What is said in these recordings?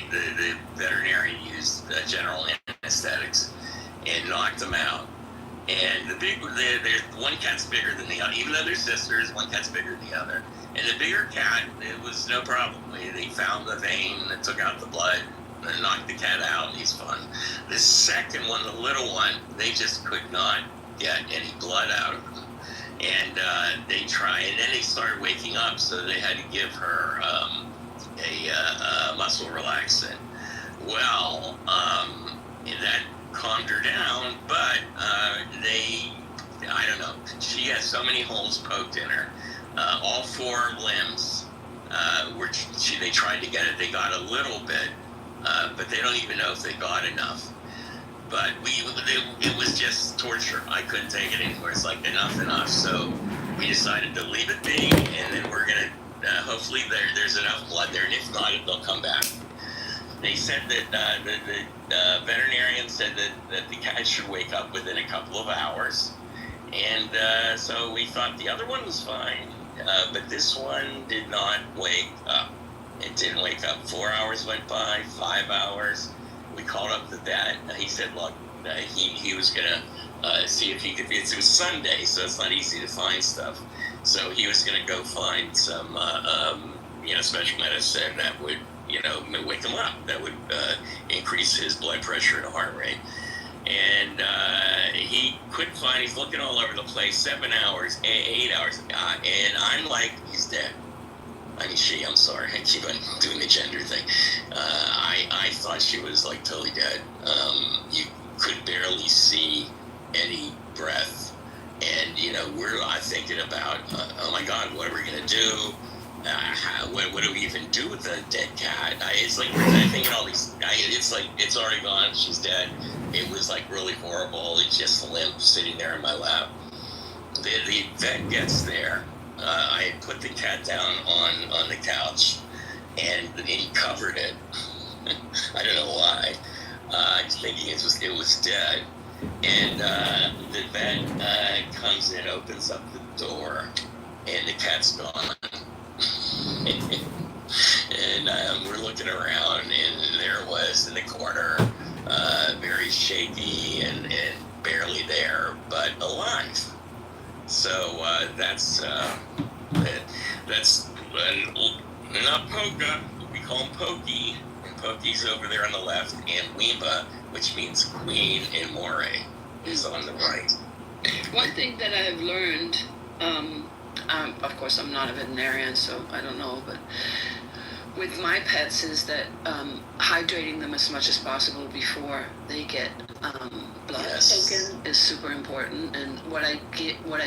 the veterinarian used general anesthetics and knocked them out. And one cat's bigger than the other, even though they're sisters. One cat's bigger than the other. And the bigger cat, it was no problem. They found the vein, that took out the blood, and knocked the cat out, and he's fine. The second one, the little one, they just could not get any blood out of him. And they tried, and then they started waking up, so they had to give her a muscle relaxant. Well, that calmed her down, but I don't know, she has so many holes poked in her. All four limbs, they tried to get it, they got a little bit, but they don't even know if they got enough. But it was just torture. I couldn't take it anymore. It's like enough. So we decided to leave it be, and then we're gonna hopefully there's enough blood there, and if not, they'll come back. They said that the veterinarian said that the cat should wake up within a couple of hours, and so we thought the other one was fine, but this one did not wake up. It didn't wake up. 4 hours went by, 5 hours. We called up the vet. He said, look, he was going to see if he could. It was Sunday, so it's not easy to find stuff. So he was going to go find some, special medicine that would, wake him up, that would increase his blood pressure and heart rate. And he couldn't find, he's looking all over the place, 7 hours, 8 hours, and I'm like, he's dead. I mean, I'm sorry, I keep on doing the gender thing. I thought she was like totally dead. You could barely see any breath. And, we're thinking about, oh my God, what are we going to do? What do we even do with the dead cat? It's like we're thinking all these, it's like, it's already gone, she's dead. It was like really horrible. It's just limp sitting there in my lap. The vet gets there. I had put the cat down on the couch, and he covered it. I don't know why. Thinking it was dead. And the vet comes in, opens up the door, and the cat's gone. And we're looking around, and there it was in the corner, very shaky and barely there, but alive. So that's not Polka. We call him Pokey, and Pokey's over there on the left, and Wimba, which means queen, and More is on the right. One thing that I've learned, of course I'm not a veterinarian, so I don't know, but with my pets is that hydrating them as much as possible before they get blood taken is super important. And what I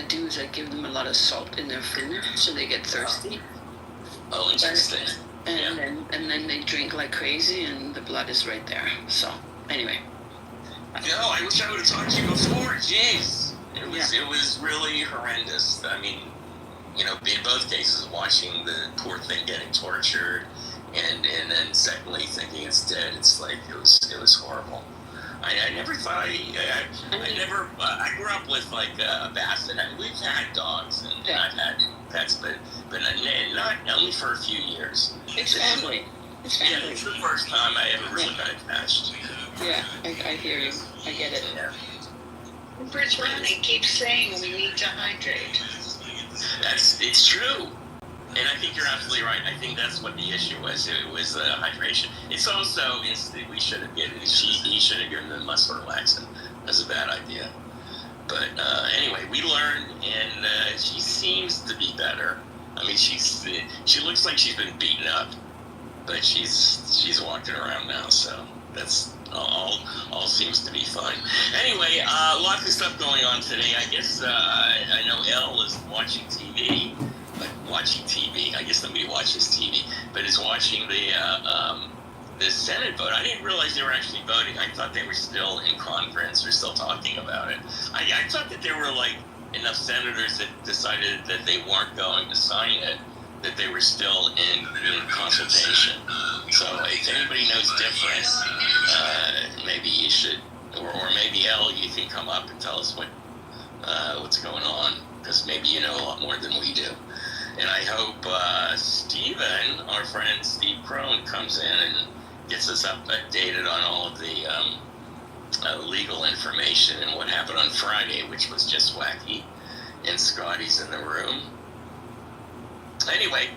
do is I give them a lot of salt in their food so they get thirsty. Oh, interesting. And then they drink like crazy, and the blood is right there. So anyway. No, I wish I would have talked to you before. Jeez, it was really horrendous. I mean, in both cases, watching the poor thing getting tortured, and then secondly thinking it's dead. It's like it was horrible. I never thought I grew up with like a basset. We've had dogs and I've had pets, but not only for a few years. It's family. Yeah, it's the first time I ever really got attached. Yeah, I hear you. I get it. Yeah. Brittany keeps saying we need to hydrate. It's true. And I think you're absolutely right. I think that's what the issue was. It was hydration. It's also we should have given he should have given the muscle relaxant. That's a bad idea. But anyway, we learned, and she seems to be better. I mean, she looks like she's been beaten up, but she's walking around now. So that's all seems to be fine. Anyway, lots of stuff going on today. I guess I know Elle is watching TV. I guess nobody watches TV, but is watching the Senate vote. I didn't realize they were actually voting. I thought they were still in conference or still talking about it. I thought that there were like enough senators that decided that they weren't going to sign it, that they were still in consultation. So if anybody knows different, maybe you should, or maybe Elle, you can come up and tell us what's going on, because maybe you know a lot more than we do. And I hope Steven, our friend Steve Crone, comes in and gets us updated on all of the legal information and what happened on Friday, which was just wacky. And Scotty's in the room. Anyway,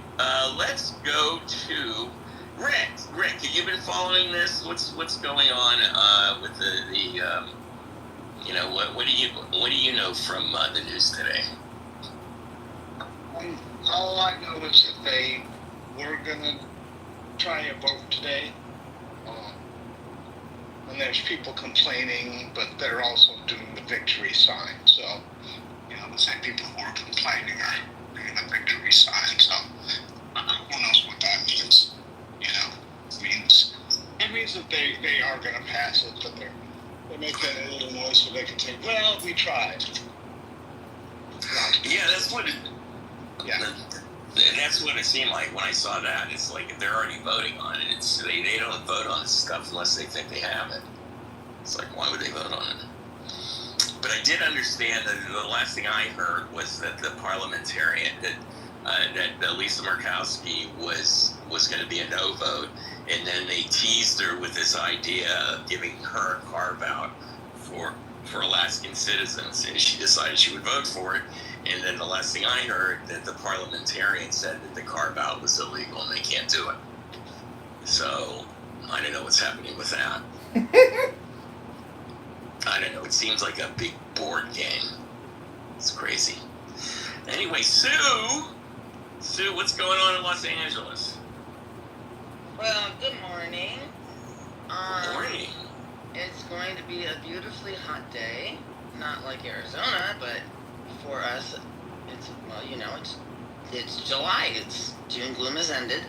let's go to Rick. Rick, have you been following this? What's going on with the what do you know from the news today? All I know is that they were gonna try a vote today. And there's people complaining, but they're also doing the victory sign. So, the same people who are complaining are doing the victory sign. So, who knows what that means? It means that they are going to pass it, but they're making a little noise so they can say, well, we tried. Yeah, that's what it. Yeah. That's what it seemed like when I saw that. It's like they're already voting on it. They don't vote on this stuff unless they think they have it. It's like, why would they vote on it? But I did understand that the last thing I heard was that the parliamentarian, that Lisa Murkowski was going to be a no vote, and then they teased her with this idea of giving her a carve out for Alaskan citizens, and she decided she would vote for it. And then the last thing I heard, that the parliamentarian said that the carve out was illegal and they can't do it. So I don't know what's happening with that. I don't know. It seems like a big board game. It's crazy. Anyway, Sue, what's going on in Los Angeles? Well, good morning. Good morning. It's going to be a beautifully hot day. Not like Arizona, but for us, it's July. June gloom has ended.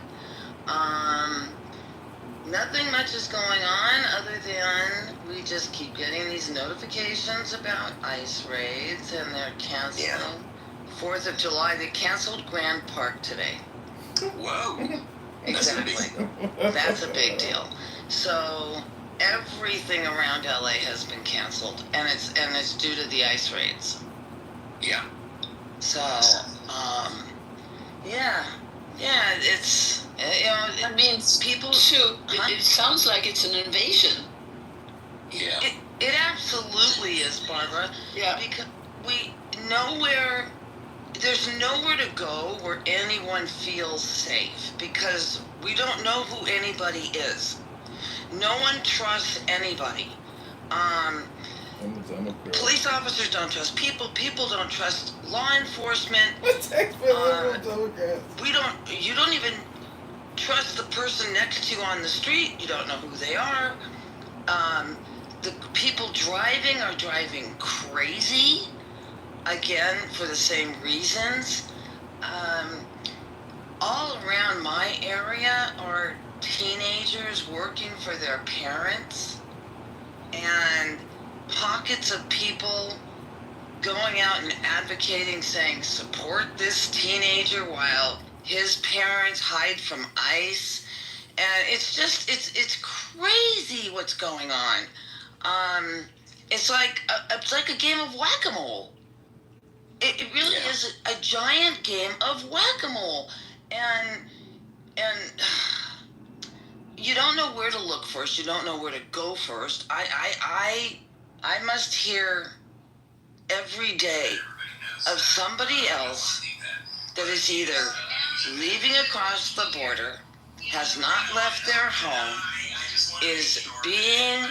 Nothing much is going on other than we just keep getting these notifications about ICE raids, and they're canceling. Yeah. 4th of July, they canceled Grand Park today. Whoa. Exactly. That's a big deal. So everything around LA has been canceled, and it's due to the ICE raids. Yeah. So, it's I mean, people. Sue, it sounds like it's an invasion. Yeah. It absolutely is, Barbara. Yeah. Because there's nowhere to go where anyone feels safe, because we don't know who anybody is. No one trusts anybody. Police officers don't trust people. People don't trust law enforcement. You don't even trust the person next to you on the street. You don't know who they are. The people driving are driving crazy, again, for the same reasons. All around my area are teenagers working for their parents, and pockets of people going out and advocating, saying, support this teenager while his parents hide from ICE. And it's crazy what's going on. It's like a game of whack-a-mole. It really is a giant game of whack-a-mole. And you don't know where to look first. You don't know where to go first. I must hear every day of somebody else that is either leaving across the border, has not left their home, is being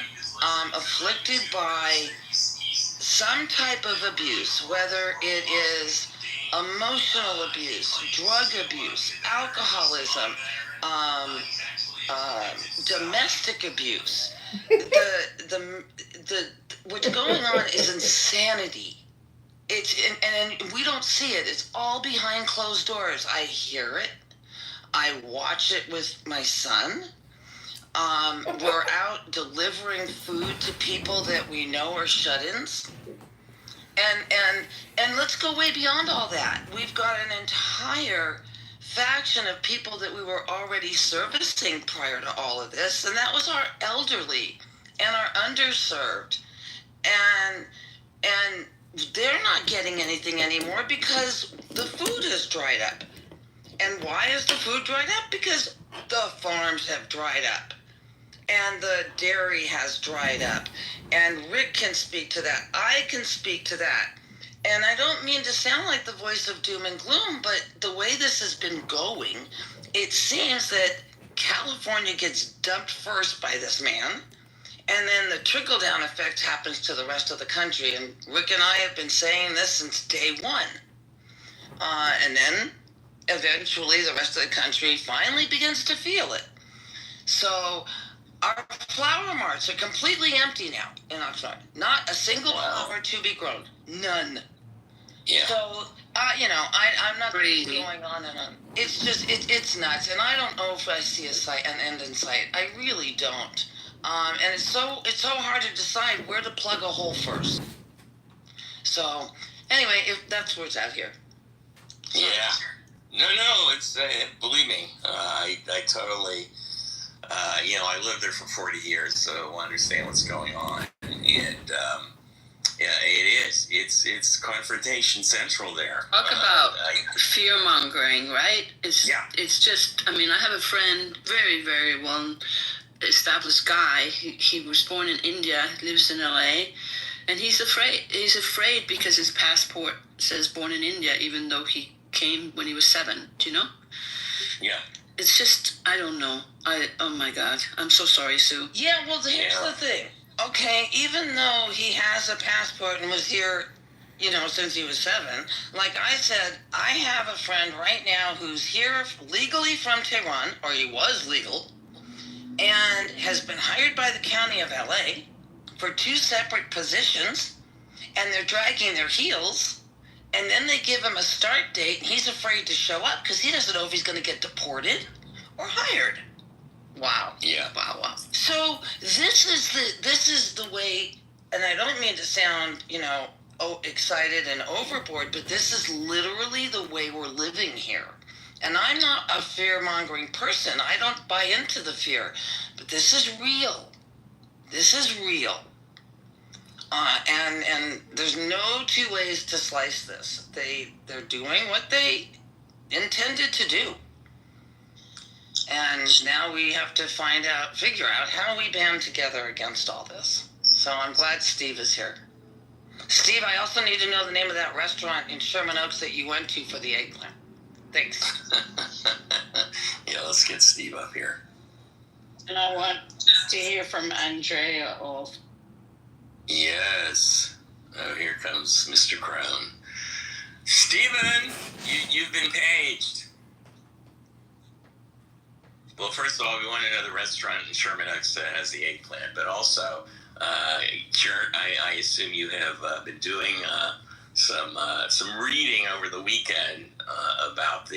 afflicted by some type of abuse, whether it is emotional abuse, drug abuse, alcoholism, domestic abuse. What's going on is insanity. And we don't see it. It's all behind closed doors. I hear it. I watch it with my son. We're out delivering food to people that we know are shut-ins. And let's go way beyond all that. We've got an entire faction of people that we were already servicing prior to all of this, and that was our elderly and our underserved. And they're not getting anything anymore because the food has dried up. And why is the food dried up? Because the farms have dried up. And the dairy has dried up. And Rick can speak to that. I can speak to that. And I don't mean to sound like the voice of doom and gloom, but the way this has been going, it seems that California gets dumped first by this man, and then the trickle-down effect happens to the rest of the country. And Rick and I have been saying this since day one. And then eventually the rest of the country finally begins to feel it. So our flower marts are completely empty now in Oxnard. Not a single flower to be grown. None. Yeah. So, I'm not going on and on. It's just, it's nuts. And I don't know if I see an end in sight. I really don't. And it's so hard to decide where to plug a hole first. So, anyway, if that's where it's at here. Yeah. No, it's, believe me, I totally, I lived there for 40 years, so I understand what's going on. And, yeah, it is. It's confrontation central there. Talk about fear mongering, right? It's just. I mean, I have a friend, very very well established guy. He was born in India, lives in LA, and he's afraid. He's afraid because his passport says born in India, even though he came when he was 7. Do you know? Yeah. It's just, I don't know. Oh my God, I'm so sorry, Sue. Yeah. Well, here's the thing. Okay, even though he has a passport and was here, since he was 7, like I said, I have a friend right now who's here legally from Tehran, or he was legal, and has been hired by the county of LA for 2 separate positions, and they're dragging their heels, and then they give him a start date, and he's afraid to show up because he doesn't know if he's going to get deported or hired. Wow. Yeah. Wow. So this is the way, and I don't mean to sound, excited and overboard, but this is literally the way we're living here. And I'm not a fear-mongering person. I don't buy into the fear. But this is real. This is real. And there's no 2 ways to slice this. They're doing what they intended to do. And now we have to figure out how we band together against all this. So I'm glad Steve is here. Steve, I also need to know the name of that restaurant in Sherman Oaks that you went to for the eggplant. Thanks. Yeah, let's get Steve up here. And I want to hear from Andrea also. Yes. Oh, here comes Mr. Crown. Stephen, you've been paged. Well, first of all, we want to know the restaurant in Sherman Oaks that has the eggplant, but also, I assume you have been doing some reading over the weekend about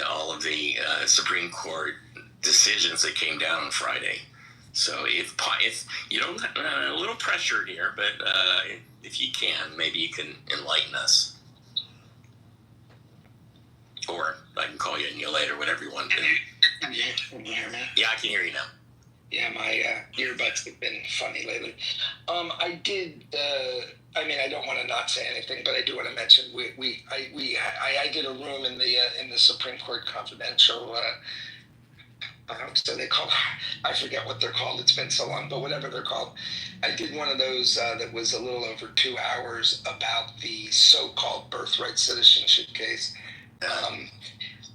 all of the Supreme Court decisions that came down on Friday. So if you don't, a little pressure here, but if you can, maybe you can enlighten us. Or I can call you later, whatever you want to do. Can you hear me? Yeah, I can hear you now. Yeah, my earbuds have been funny lately. I did. I don't want to not say anything, but I do want to mention I did a room in the Supreme Court confidential. So they call. I forget what they're called. It's been so long, but whatever they're called. I did one of those that was a little over 2 hours about the so-called birthright citizenship case.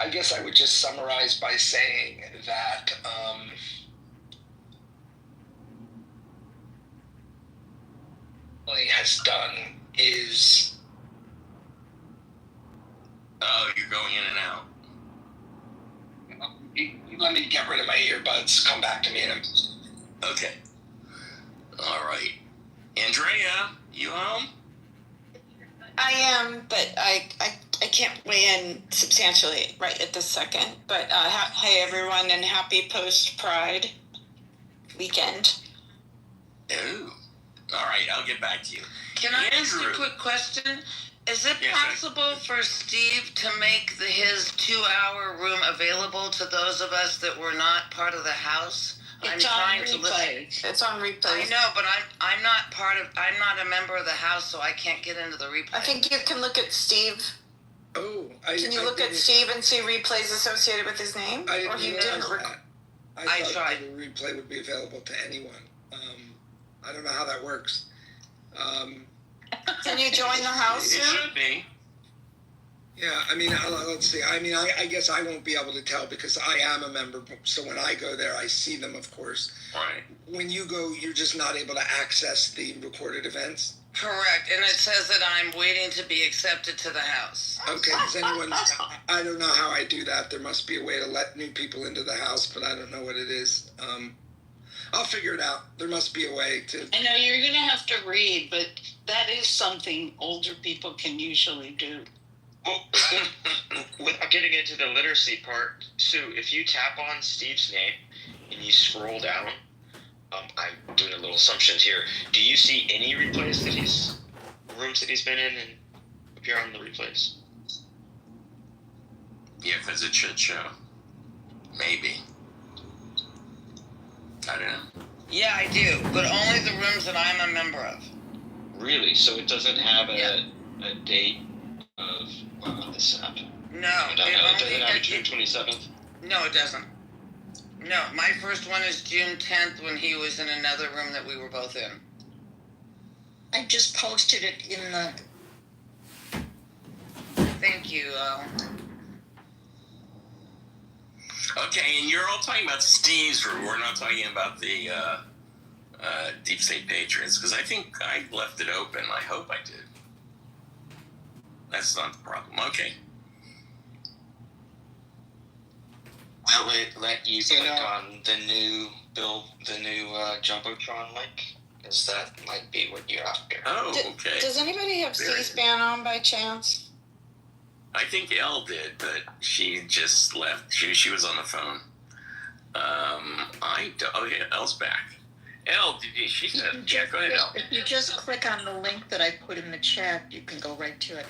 I guess I would just summarize by saying that what he has done is. Oh, you're going in and out. You let me get rid of my earbuds. Come back to me in a minute. Okay. All right. Andrea, you home? I am, but I can't weigh in substantially right at this second. But hey, everyone, and happy post-Pride weekend. Oh. All right, I'll get back to you. Can I ask a quick question? Is it possible for Steve to make his 2-hour room available to those of us that were not part of the House? It's on replay. It's on replay. I know, but I'm not a member of the House, so I can't get into the replay. I think you can look at Steve Oh, Can you look at Steve and see replays associated with his name? I Or didn't you realize didn't that. I I thought tried. the replay would be available to anyone. I don't know how that works. Can you join the house It soon? should be. Yeah, I mean, let's see. I mean, I guess I won't be able to tell because I am a member. So when I go there, I see them, of course. Right. When you go, you're just not able to access the recorded events. Correct, and it says that I'm waiting to be accepted to the house. Okay, does anyone, I don't know how I do that. There must be a way to let new people into the house, but I don't know what it is. I'll figure it out. There must be a way to. I know you're going to have to read, but that is something older people can usually do. Well, without getting into the literacy part, Sue, if you tap on Steve's name and you scroll down, I'm doing a little assumptions here. Do you see any replays rooms that he's been in and appear on the replays? Yeah, because it should show. Maybe. I don't know. Yeah, I do, but only the rooms that I'm a member of. Really? So it doesn't have Yeah. a date of when this happened? No, It doesn't have a June it, 27th? no, it doesn't. No, my first one is June 10th when he was in another room that we were both in. I just posted it in the. Thank you. Okay, and you're all talking about Steve's room. We're not talking about the Deep State Patriots, because I think I left it open. I hope I did. That's not the problem. Okay. Will it let you click on the new Jumbotron link? Because that might be what you're after. Oh, okay. Does anybody have Very C-SPAN on by chance? I think Elle did, but she just left. She was on the phone. Yeah, Elle's back. Elle, she said, yeah, go ahead, Elle. If you just click on the link that I put in the chat, you can go right to it.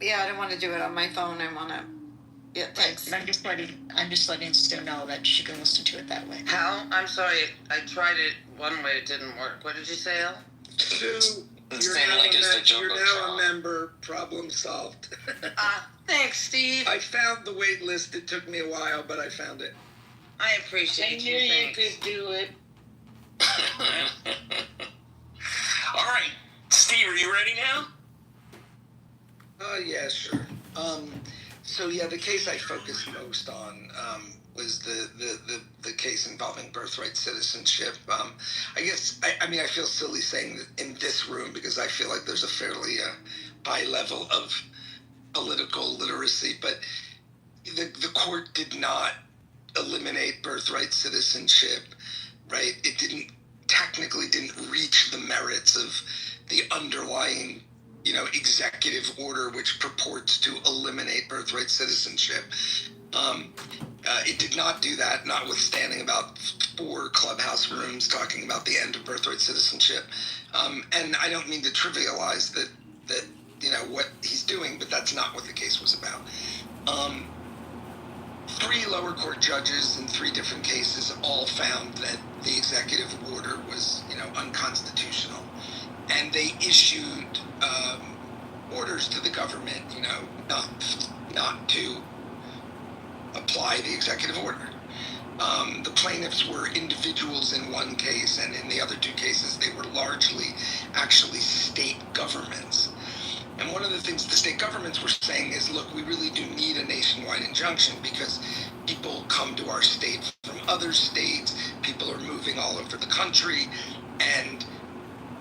Yeah, I don't want to do it on my phone. I want to. Yeah, thanks. And I'm just letting Stu know that she can listen to it that way. How? I'm sorry, I tried it one way, it didn't work. What did you say, Al? Sue, The you're same link as the you're now a Jumbotron. member. Problem solved. Thanks, Steve. I found the wait list. It took me a while, but I found it. I I appreciate knew you, you thanks. could do it. All right, Steve, are you ready now? Yeah, sure. So yeah, the case I focused most on was the case involving birthright citizenship. I guess I mean I feel silly saying that in this room because I feel like there's a fairly high level of political literacy, but the court did not eliminate birthright citizenship, right? It technically didn't reach the merits of the underlying, executive order which purports to eliminate birthright citizenship. It did not do that, notwithstanding about 4 clubhouse rooms talking about the end of birthright citizenship. And I don't mean to trivialize that what he's doing, but that's not what the case was about. 3 lower court judges in 3 different cases all found that the executive order was, unconstitutional. And they issued orders to the government, not to apply the executive order. The plaintiffs were individuals in one case, and in the other 2 cases, they were largely actually state governments. And one of the things the state governments were saying is, look, we really do need a nationwide injunction because people come to our state from other states, people are moving all over the country, and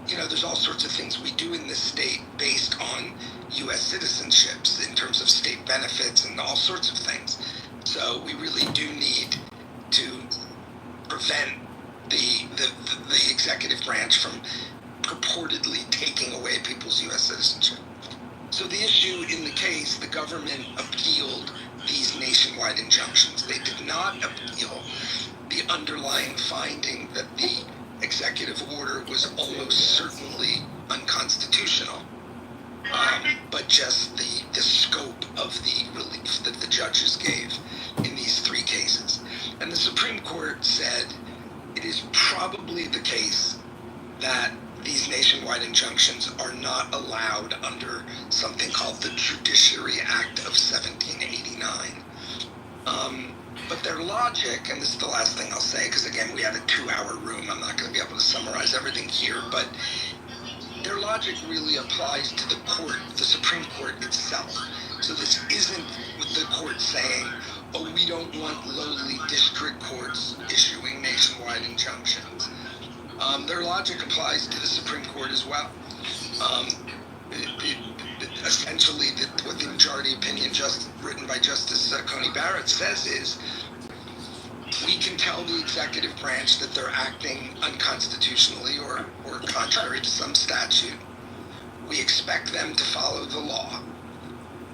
there's all sorts of things we do in this state based on U.S. citizenships in terms of state benefits and all sorts of things. So we really do need to prevent the executive branch from purportedly taking away people's U.S. citizenship. So the issue in the case, the government appealed these nationwide injunctions. They did not appeal the underlying finding that the executive order was almost certainly unconstitutional, but just the scope of the relief that the judges gave in these 3 cases. And the Supreme Court said it is probably the case that these nationwide injunctions are not allowed under something called the Judiciary Act of 1789. But their logic, and this is the last thing I'll say, because again, we have a 2-hour room, I'm not going to be able to summarize everything here, but their logic really applies to the court, the Supreme Court itself. So this isn't the court saying, oh, we don't want lowly district courts issuing nationwide injunctions. Their logic applies to the Supreme Court as well. Essentially, what the majority opinion written by Justice Coney Barrett says is, we can tell the executive branch that they're acting unconstitutionally or contrary to some statute. We expect them to follow the law,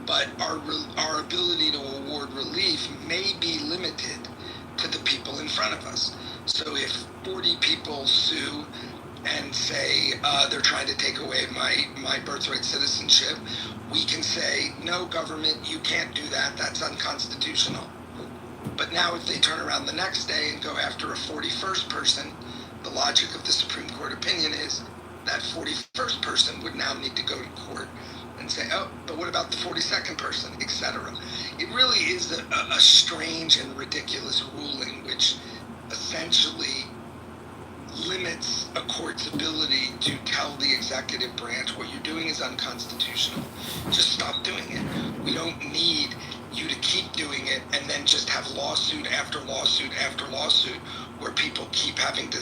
but our ability to award relief may be limited to the people in front of us. So if 40 people sue and say they're trying to take away my birthright citizenship, we can say, no, government, you can't do that. That's unconstitutional. But now if they turn around the next day and go after a 41st person, the logic of the Supreme Court opinion is that 41st person would now need to go to court and say, oh, but what about the 42nd person, etc. It really is a strange and ridiculous ruling which essentially limits a court's ability to tell the executive branch what you're doing is unconstitutional. Just stop doing it. We don't need you to keep doing it and then just have lawsuit after lawsuit after lawsuit where people keep having to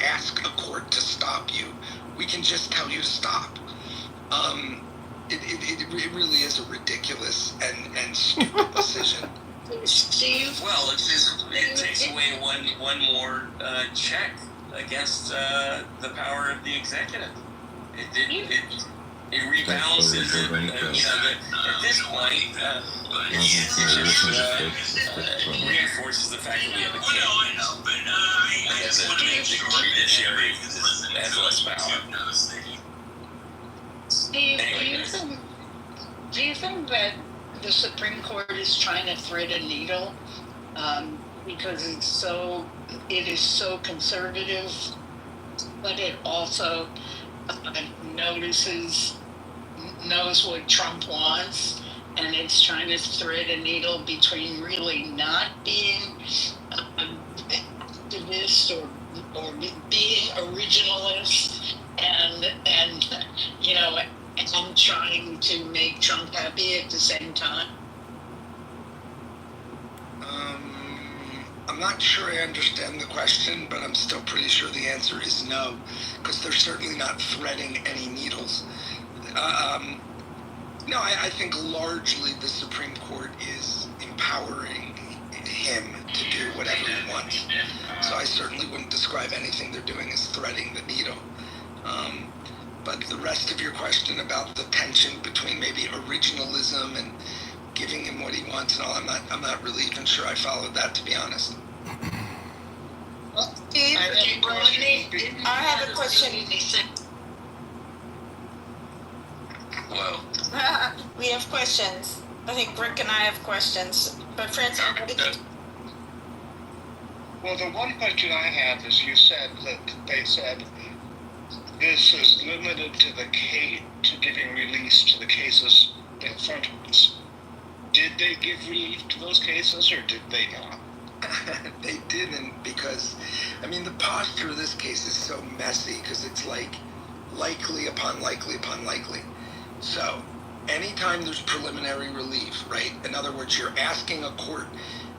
ask a court to stop you. We can just tell you to stop. It really is a ridiculous and stupid decision. Steve? Well, it takes away one more check against the power of the executive. It rebalances it. At this point, it reinforces the fact that we have a king. The judiciary has less power. Steve, do you think that the Supreme Court is trying to thread a needle because it is so conservative, but it also knows what Trump wants, and it's trying to thread a needle between really not being activist or being originalist and trying to make Trump happy at the same time? I'm not sure I understand the question, but I'm still pretty sure the answer is no, because they're certainly not threading any needles. No, I think largely the Supreme Court is empowering him to do whatever he wants. So I certainly wouldn't describe anything they're doing as threading the needle. But the rest of your question about the tension between maybe originalism and giving him what he wants and all, I'm not really even sure I followed that, to be honest. Steve, I have a question. Whoa. We have questions. I think Rick and I have questions. But Francis, Well, the one question I have is you said that they said this is limited to giving release to the cases in front of us. Did they give relief to those cases or did they not? They didn't, because, the posture of this case is so messy, because it's like likely upon likely upon likely. So, anytime there's preliminary relief, right? In other words, you're asking a court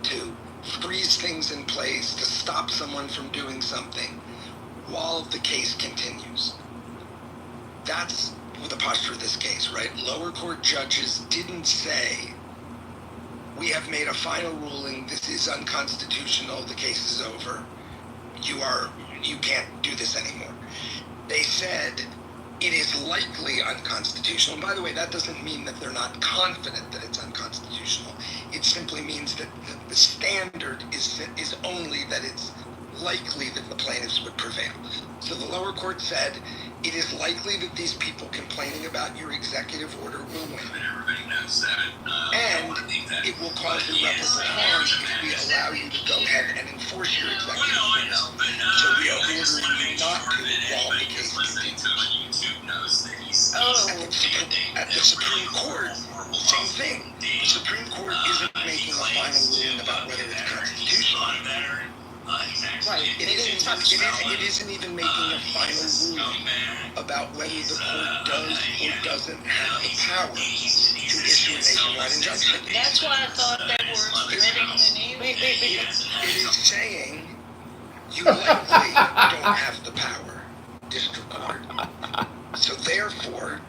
to freeze things in place, to stop someone from doing something while the case continues. That's the posture of this case, right? Lower court judges didn't say, we have made a final ruling, this is unconstitutional, the case is over, you can't do this anymore. They said, it is likely unconstitutional. And by the way, that doesn't mean that they're not confident that it's unconstitutional. It simply means that the standard is only that it's likely that the plaintiffs would prevail. So the lower court said, it is likely that these people complaining about your executive order will win. And it will cause irreparable harm if we allow you to go ahead and enforce your executive order. So we are ordering you not to while the case continues. At the Supreme Court, same thing. The Supreme Court isn't making a final ruling about whether it's constitutional. Right. It isn't even making a final ruling about whether the court does or doesn't have the power to issue a nationwide injunction. That's why I thought they were spreading the needle. It is saying you likely don't have the power, district court. So therefore,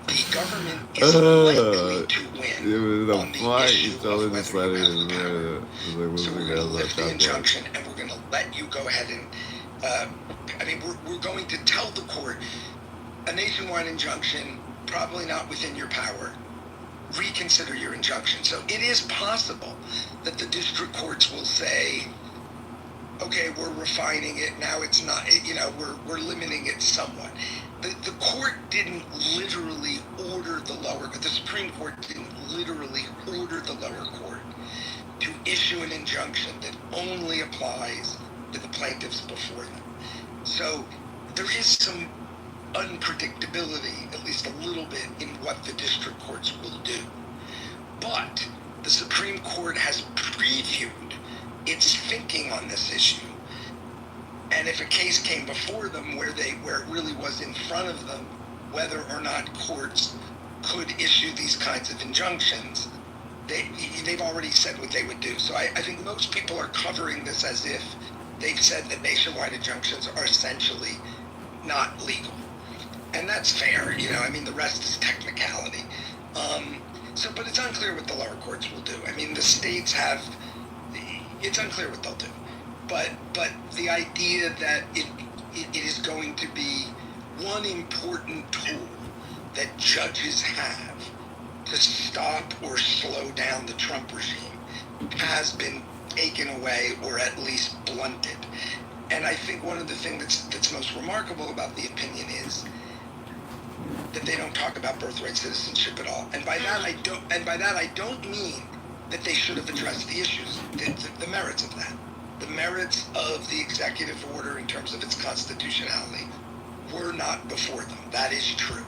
the government is likely to win on the issue of whether you have the power. So we're going to lift the injunction, and we're going to let you go ahead and, we're going to tell the court a nationwide injunction, probably not within your power. Reconsider your injunction. So it is possible that the district courts will say, okay, we're refining it, now it's not, we're limiting it somewhat. The court didn't literally order the Supreme Court didn't literally order the lower court to issue an injunction that only applies to the plaintiffs before them. So there is some unpredictability, at least a little bit, in what the district courts will do. But the Supreme Court has previewed its thinking on this issue. And if a case came before them where it really was in front of them, whether or not courts could issue these kinds of injunctions, they've already said what they would do. So I think most people are covering this as if they've said that nationwide injunctions are essentially not legal. And that's fair, the rest is technicality. But it's unclear what the lower courts will do. The states it's unclear what they'll do. But the idea that it is going to be one important tool that judges have to stop or slow down the Trump regime has been taken away or at least blunted. And I think one of the things that's most remarkable about the opinion is that they don't talk about birthright citizenship at all. And by that I don't mean that they should have addressed the issues, the merits of that. The merits of the executive order in terms of its constitutionality were not before them. That is true.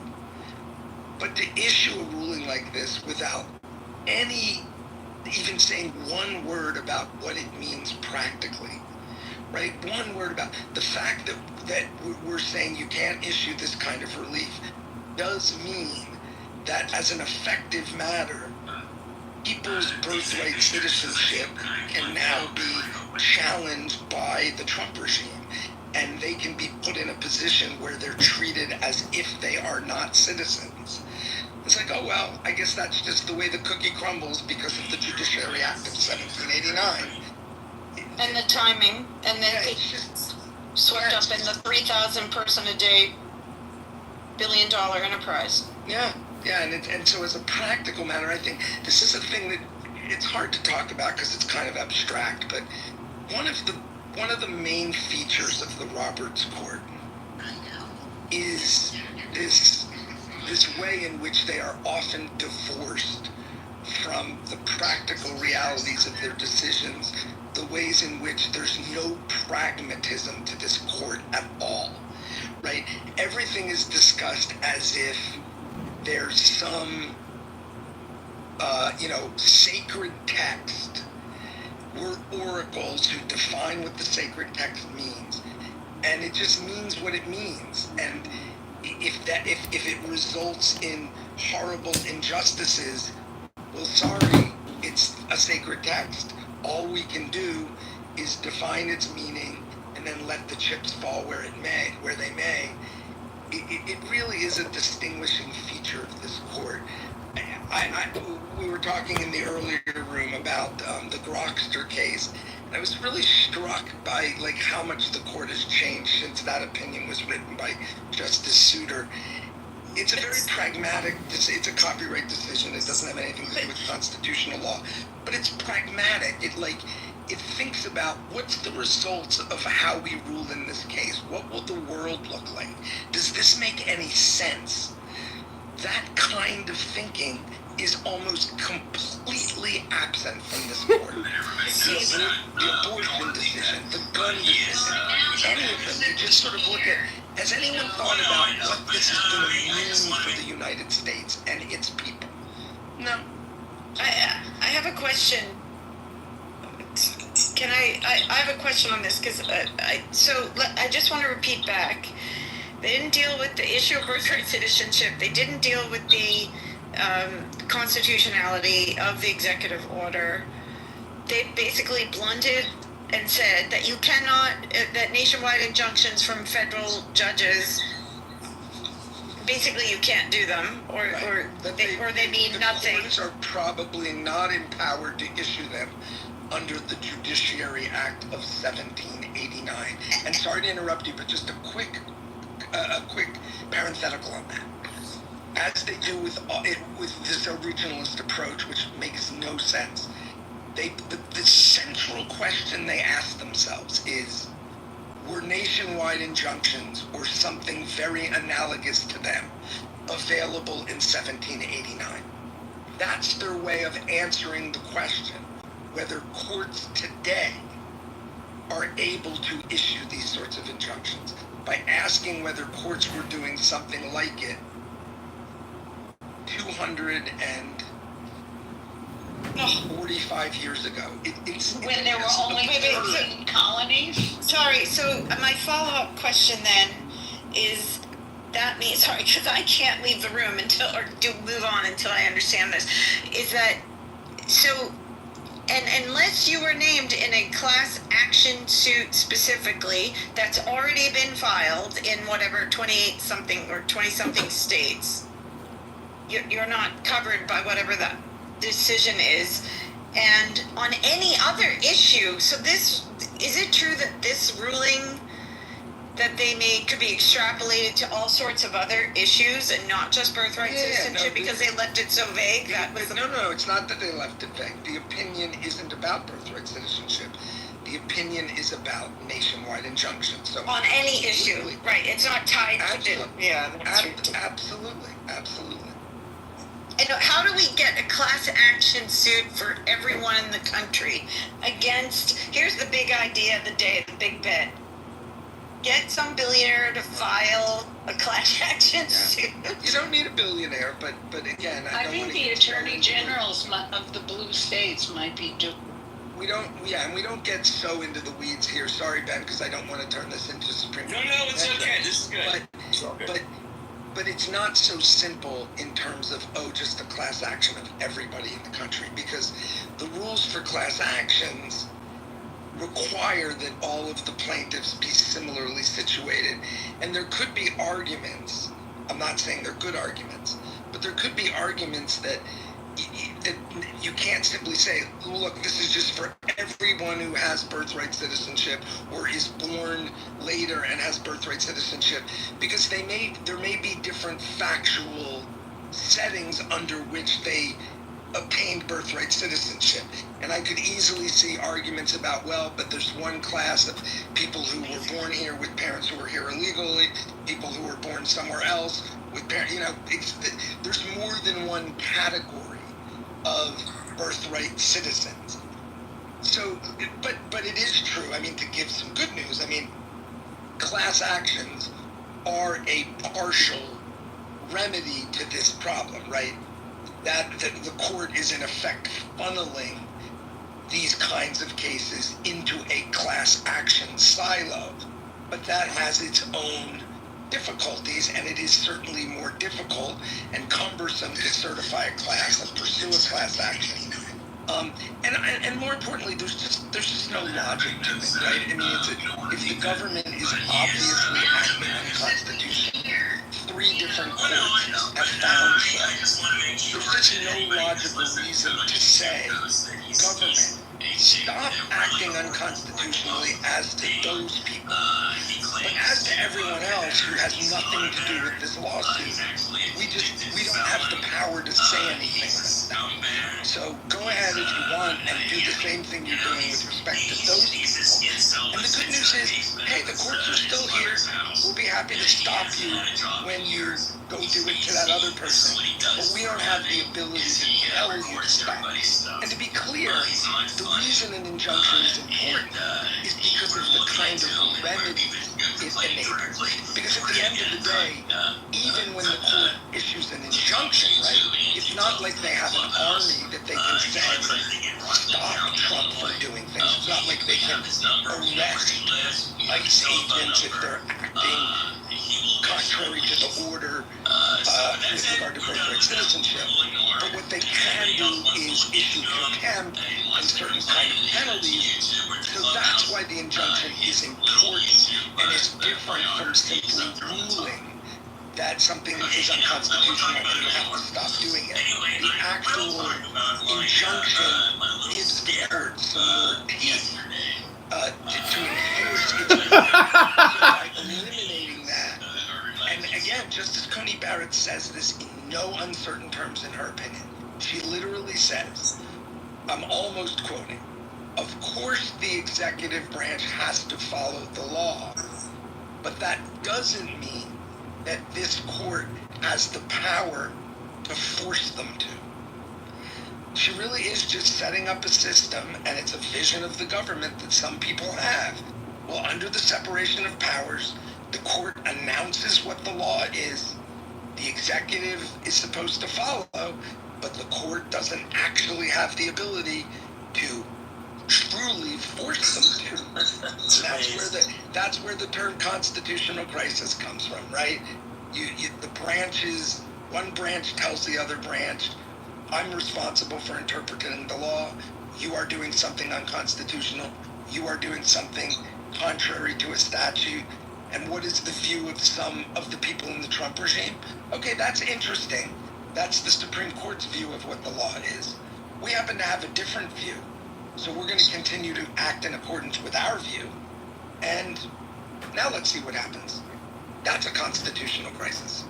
But to issue a ruling like this without even saying one word about what it means practically, right? One word about the fact that we're saying you can't issue this kind of relief does mean that as an effective matter, people's birthright citizenship can now be challenged by the Trump regime, and they can be put in a position where they're treated as if they are not citizens. It's like, oh, well, I guess that's just the way the cookie crumbles because of the Judiciary Act of 1789. And the timing, and then it's just swept up in the 3,000 person a day $1 billion enterprise. Yeah, and so as a practical matter, I think this is a thing that it's hard to talk about because it's kind of abstract, but one of the main features of the Roberts Court is this way in which they are often divorced from the practical realities of their decisions, the ways in which there's no pragmatism to this court at all, right? Everything is discussed as if there's some, sacred text. We're oracles who define what the sacred text means, and it just means what it means. And if it results in horrible injustices, well, sorry, it's a sacred text. All we can do is define its meaning and then let the chips fall where they may. It really is a distinguishing feature of this court. We were talking in the earlier room about the Grokster case, and I was really struck by how much the court has changed since that opinion was written by Justice Souter. It's a very pragmatic, it's a copyright decision. It doesn't have anything to do with constitutional law, but it's pragmatic. It thinks about what's the results of how we rule in this case. What will the world look like? Does this make any sense? That kind of thinking is almost completely absent from this court. The abortion decision, the gun decision, any of them, you just sort of look at Has anyone thought about what this is going to mean for the United States and its people? No. I have a question. Can I have a question on this because I just want to repeat back. They didn't deal with the issue of birthright citizenship. They didn't deal with the constitutionality of the executive order. They basically blunted and said that you cannot, that nationwide injunctions from federal judges, basically you can't do them, or they mean nothing. The courts are probably not empowered to issue them under the Judiciary Act of 1789. And sorry to interrupt you, but just a quick parenthetical on that. As they do with this originalist approach, which makes no sense, the central question they ask themselves is, were nationwide injunctions or something very analogous to them available in 1789? That's their way of answering the question whether courts today are able to issue these sorts of injunctions, by asking whether courts were doing something like it 245 years ago. When there were only 13 colonies? Sorry, so my follow-up question then is, that means, sorry, because I can't leave the room move on until I understand this, is that, so, and unless you were named in a class action suit specifically that's already been filed in whatever 28 something or 20 something states, you're not covered by whatever that decision is. And on any other issue, so this, is it true that this ruling that they made could be extrapolated to all sorts of other issues and not just birthright citizenship, because they left it so vague? No, it's not that they left it vague. The opinion isn't about birthright citizenship. The opinion is about nationwide injunctions. So on any issue, right? It's not tied to Absolutely. And how do we get a class action suit for everyone in the country against, here's the big idea of the day, the big bet. Get some billionaire to file a class action suit. You don't need a billionaire, but again, I think the attorney generals of the blue states might be doing. We don't get so into the weeds here. Sorry, Ben, because I don't want to turn this into Supreme Court. No, it's okay. This is good. But it's not so simple in terms of, just the class action of everybody in the country, because the rules for class actions require that all of the plaintiffs be similarly situated. And there could be arguments, I'm not saying they're good arguments, but there could be arguments that you can't simply say, look, this is just for everyone who has birthright citizenship or is born later and has birthright citizenship, because there may be different factual settings under which they obtained birthright citizenship. And I could easily see arguments about, but there's one class of people who were born here with parents who were here illegally, people who were born somewhere else with parents, there's more than one category of birthright citizens. So, but it is true, to give some good news, class actions are a partial remedy to this problem, right? That the court is in effect funneling these kinds of cases into a class action silo, but that has its own difficulties, and it is certainly more difficult and cumbersome to certify a class and pursue a class action. And more importantly, there's just no logic to it, right? If the government is obviously acting unconstitutional, 3 different courts have found so. There's just no logical reason to say, government, stop acting unconstitutionally as to those people. But as to everyone else who has nothing to do with this lawsuit, we don't have the power to say anything about that. So go ahead if you want and do the same thing you're doing with respect to those people. And the good news is, hey, the courts are still here. We'll be happy to stop you when you go do it to that other person. But we don't have the ability to tell you to stop. And to be clear, the reason an injunction is important is because of the kind of remedy it enables. Because at the end of the day, even when the court issues an injunction, right, it's not like they have an army that they can send stop Trump from doing things. It's not like they can arrest ICE agents if they're acting contrary to the order with regard to birthright citizenship. But what they can do is issue contempt and certain kind of penalties. So that's why the injunction is important and is different from simply ruling that something is unconstitutional and you have to stop doing it. The actual injunction gives the court some more teeth to enforce its order. So by eliminating that, and again, Justice Coney Barrett says this in no uncertain terms in her opinion. She literally says, I'm almost quoting, of course the executive branch has to follow the law, but that doesn't mean that this court has the power to force them to. She really is just setting up a system, and it's a vision of the government that some people have. Well, under the separation of powers, the court announces what the law is. The executive is supposed to follow, but the court doesn't actually have the ability to truly force them to. That's where the term constitutional crisis comes from, right? The branches, one branch tells the other branch, I'm responsible for interpreting the law. You are doing something unconstitutional. You are doing something contrary to a statute. And what is the view of some of the people in the Trump regime? Okay, that's interesting. That's the Supreme Court's view of what the law is. We happen to have a different view. So we're going to continue to act in accordance with our view. And now let's see what happens. That's a constitutional crisis.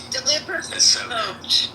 Deliberate That's so vote